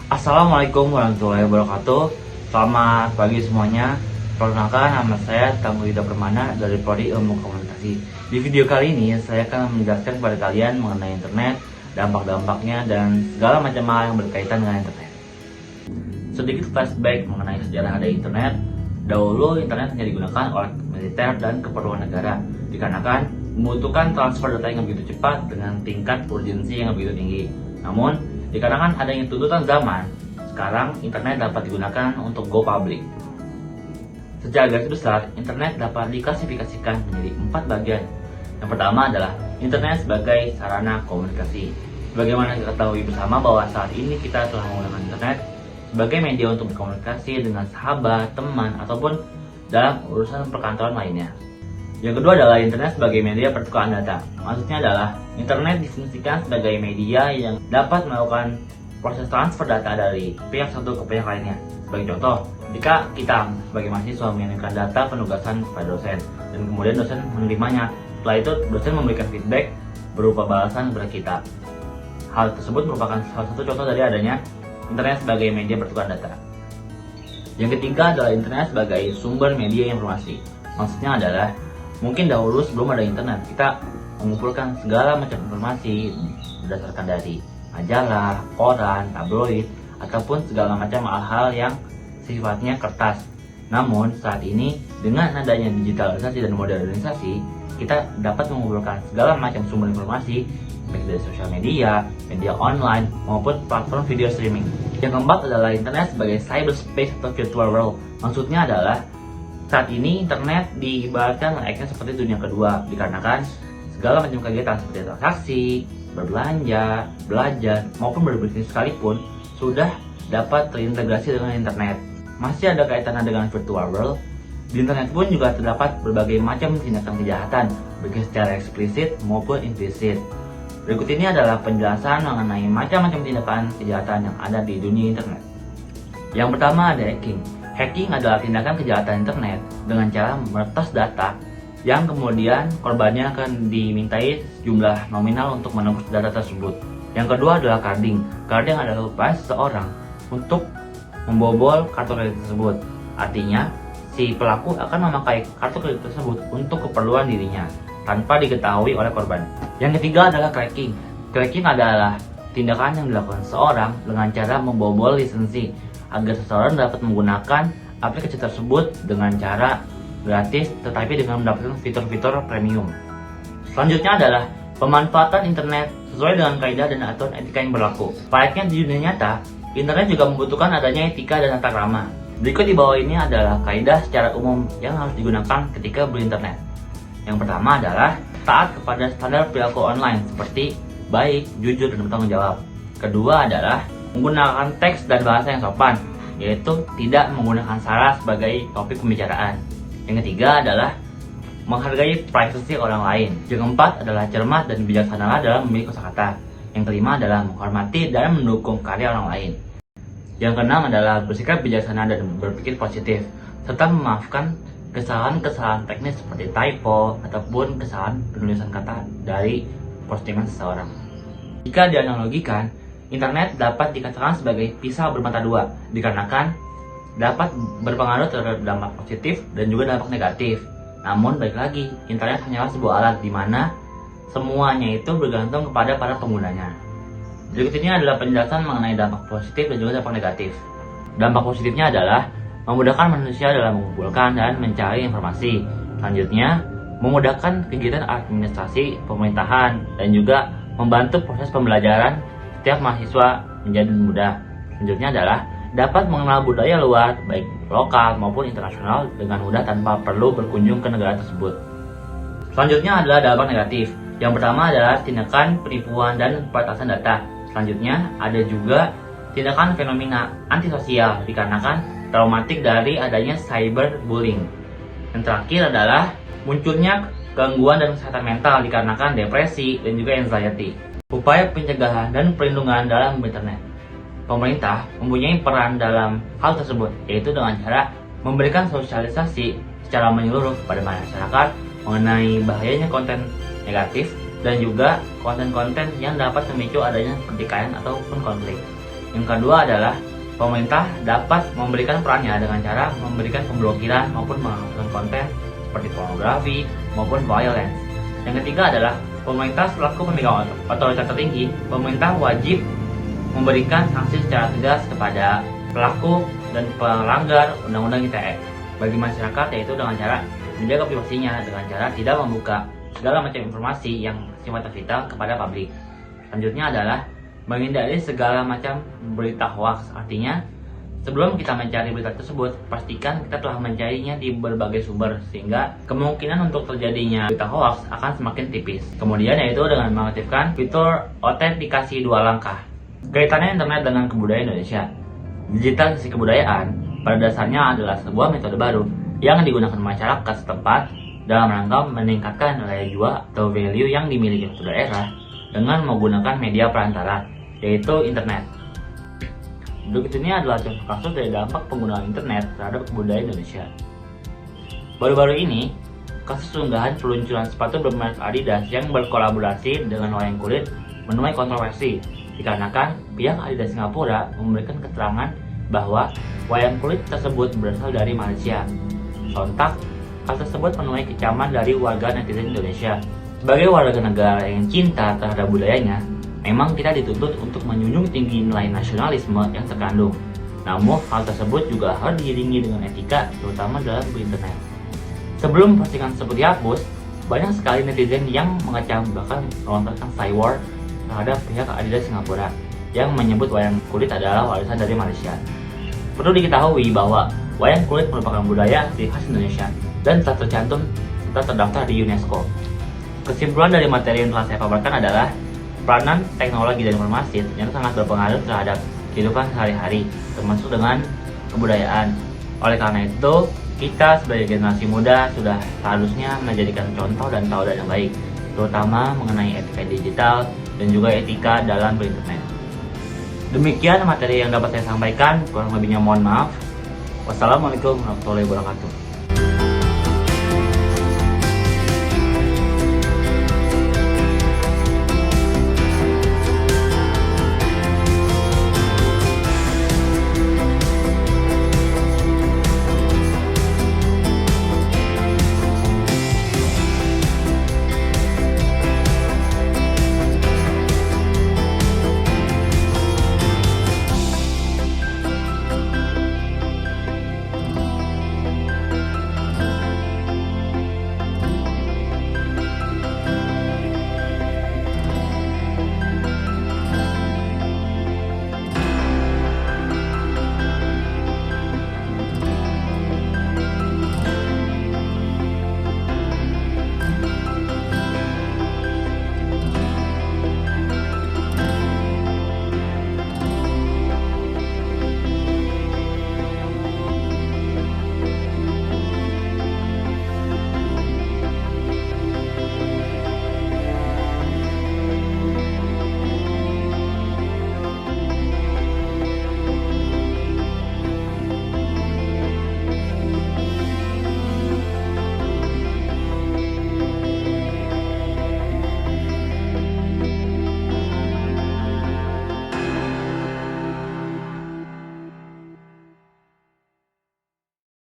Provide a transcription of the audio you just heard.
Assalamualaikum warahmatullahi wabarakatuh. Selamat pagi semuanya. Perkenalkan, nama saya Tangguh Ida Permana dari Prodi Ilmu Komunikasi. Di video kali ini saya akan menjelaskan kepada kalian mengenai internet, dampak-dampaknya, dan segala macam hal yang berkaitan dengan internet. Sedikit flashback mengenai sejarah ada internet. Dahulu internet hanya digunakan oleh militer dan keperluan negara, dikarenakan membutuhkan transfer data yang begitu cepat dengan tingkat urgensi yang begitu tinggi. Namun, dikarenakan adanya tuntutan zaman, sekarang internet dapat digunakan untuk go public. Secara garis besar, internet dapat diklasifikasikan menjadi 4 bagian. Yang pertama adalah internet sebagai sarana komunikasi. Bagaimana kita ketahui bersama bahwa saat ini kita telah menggunakan internet sebagai media untuk berkomunikasi dengan sahabat, teman, ataupun dalam urusan perkantoran lainnya. Yang kedua adalah internet sebagai media pertukaran data. Maksudnya adalah internet difungsikan sebagai media yang dapat melakukan proses transfer data dari pihak satu ke pihak lainnya. Sebagai contoh, jika kita sebagai mahasiswa mengirimkan data penugasan kepada dosen dan kemudian dosen menerimanya, setelah itu dosen memberikan feedback berupa balasan kepada kita. Hal tersebut merupakan salah satu contoh dari adanya internet sebagai media pertukaran data. Yang ketiga adalah internet sebagai sumber media informasi. Maksudnya adalah mungkin dahulu sebelum ada internet, kita mengumpulkan segala macam informasi berdasarkan dari majalah, koran, tabloid, ataupun segala macam hal-hal yang sifatnya kertas. Namun saat ini dengan adanya digitalisasi dan modernisasi, kita dapat mengumpulkan segala macam sumber informasi baik dari sosial media, media online, maupun platform video streaming. Yang keempat adalah internet sebagai cyberspace atau virtual world. Maksudnya adalah saat ini internet diibaratkan layaknya seperti dunia kedua, dikarenakan segala macam kegiatan seperti transaksi, berbelanja, belajar, maupun berbisnis sekalipun sudah dapat terintegrasi dengan internet. Masih ada kaitannya dengan virtual world. Di internet pun juga terdapat berbagai macam tindakan kejahatan, baik secara eksplisit maupun implisit. Berikut ini adalah penjelasan mengenai macam-macam tindakan kejahatan yang ada di dunia internet. Yang pertama ada hacking. Hacking adalah tindakan kejahatan internet dengan cara meretas data yang kemudian korbannya akan dimintai jumlah nominal untuk menembus data tersebut. Yang kedua adalah carding. Carding adalah upaya seseorang untuk membobol kartu kredit tersebut. Artinya, si pelaku akan memakai kartu kredit tersebut untuk keperluan dirinya tanpa diketahui oleh korban. Yang ketiga adalah cracking. Cracking adalah tindakan yang dilakukan seseorang dengan cara membobol lisensi agar seseorang dapat menggunakan aplikasi tersebut dengan cara gratis tetapi dengan mendapatkan fitur-fitur premium. Selanjutnya adalah pemanfaatan internet sesuai dengan kaidah dan aturan etika yang berlaku. Layaknya di dunia nyata, internet juga membutuhkan adanya etika dan tata krama. Berikut di bawah ini adalah kaidah secara umum yang harus digunakan ketika berinternet. Yang pertama adalah taat kepada standar perilaku online seperti baik, jujur, dan bertanggung jawab. Kedua adalah menggunakan teks dan bahasa yang sopan, yaitu tidak menggunakan sara sebagai topik pembicaraan. Yang ketiga adalah menghargai privasi orang lain. Yang keempat adalah cermat dan bijaksana dalam memilih kosakata. Yang kelima adalah menghormati dan mendukung karya orang lain. Yang keenam adalah bersikap bijaksana dan berpikir positif, serta memaafkan kesalahan-kesalahan teknis seperti typo ataupun kesalahan penulisan kata dari postingan seseorang. Jika dianalogikan, internet dapat dikatakan sebagai pisau bermata dua, dikarenakan dapat berpengaruh terhadap dampak positif dan juga dampak negatif. Namun baik lagi, internet hanyalah sebuah alat di mana semuanya itu bergantung kepada para penggunanya. Berikut ini adalah penjelasan mengenai dampak positif dan juga dampak negatif. Dampak positifnya adalah memudahkan manusia dalam mengumpulkan dan mencari informasi. Selanjutnya, memudahkan kegiatan administrasi pemerintahan dan juga membantu proses pembelajaran setiap mahasiswa menjadi mudah. Selanjutnya adalah dapat mengenal budaya luar, baik lokal maupun internasional dengan mudah tanpa perlu berkunjung ke negara tersebut. Selanjutnya adalah dampak negatif. Yang pertama adalah tindakan penipuan dan peretasan data. Selanjutnya ada juga tindakan fenomena antisosial dikarenakan traumatik dari adanya cyberbullying. Yang terakhir adalah munculnya gangguan dan kesehatan mental dikarenakan depresi dan juga anxiety. Upaya pencegahan dan perlindungan dalam internet. Pemerintah mempunyai peran dalam hal tersebut, yaitu dengan cara memberikan sosialisasi secara menyeluruh kepada masyarakat mengenai bahayanya konten negatif dan juga konten-konten yang dapat memicu adanya pertikaian ataupun konflik. Yang kedua adalah pemerintah dapat memberikan perannya dengan cara memberikan pemblokiran maupun menghapuskan konten seperti pornografi maupun violence. Yang ketiga adalah pemerintah selaku pemegang otoritas tertinggi, pemerintah wajib memberikan sanksi secara tegas kepada pelaku dan pelanggar Undang-Undang ITE bagi masyarakat, yaitu dengan cara menjaga privasinya dengan cara tidak membuka segala macam informasi yang sifatnya vital kepada publik. Selanjutnya adalah menghindari segala macam berita hoax. Artinya, sebelum kita mencari berita tersebut, pastikan kita telah mencarinya di berbagai sumber sehingga kemungkinan untuk terjadinya berita hoax akan semakin tipis. Kemudian yaitu dengan mengaktifkan fitur autentikasi 2 langkah. Kaitannya internet dengan kebudayaan Indonesia. Digitalisasi kebudayaan pada dasarnya adalah sebuah metode baru yang digunakan masyarakat setempat dalam rangka meningkatkan nilai jual atau value yang dimiliki suatu daerah dengan menggunakan media perantara, yaitu internet. Berikut ini adalah contoh kasus dari dampak penggunaan internet terhadap kebudayaan Indonesia. Baru-baru ini, kasus unggahan peluncuran sepatu bermerek Adidas yang berkolaborasi dengan wayang kulit menuai kontroversi dikarenakan pihak Adidas Singapura memberikan keterangan bahwa wayang kulit tersebut berasal dari Malaysia. Sontak, hal tersebut menuai kecaman dari warga netizen Indonesia. Sebagai warga negara yang cinta terhadap budayanya, memang kita dituntut untuk menjunjung tinggi nilai nasionalisme yang terkandung. Namun, hal tersebut juga harus diiringi dengan etika, terutama dalam berinternet. Sebelum postingan tersebut dihapus, banyak sekali netizen yang mengecam bahkan melontarkan cywar terhadap pihak Adidas Singapura yang menyebut wayang kulit adalah warisan dari Malaysia. Perlu diketahui bahwa wayang kulit merupakan budaya asli khas Indonesia dan telah tercantum serta terdaftar di UNESCO. Kesimpulan dari materi yang telah saya paparkan adalah peranan teknologi dan informasi ternyata sangat berpengaruh terhadap kehidupan sehari-hari, termasuk dengan kebudayaan. Oleh karena itu, kita sebagai generasi muda sudah seharusnya menjadikan contoh dan teladan yang baik, terutama mengenai etika digital dan juga etika dalam berinternet. Demikian materi yang dapat saya sampaikan, kurang lebihnya mohon maaf. Wassalamualaikum warahmatullahi wabarakatuh.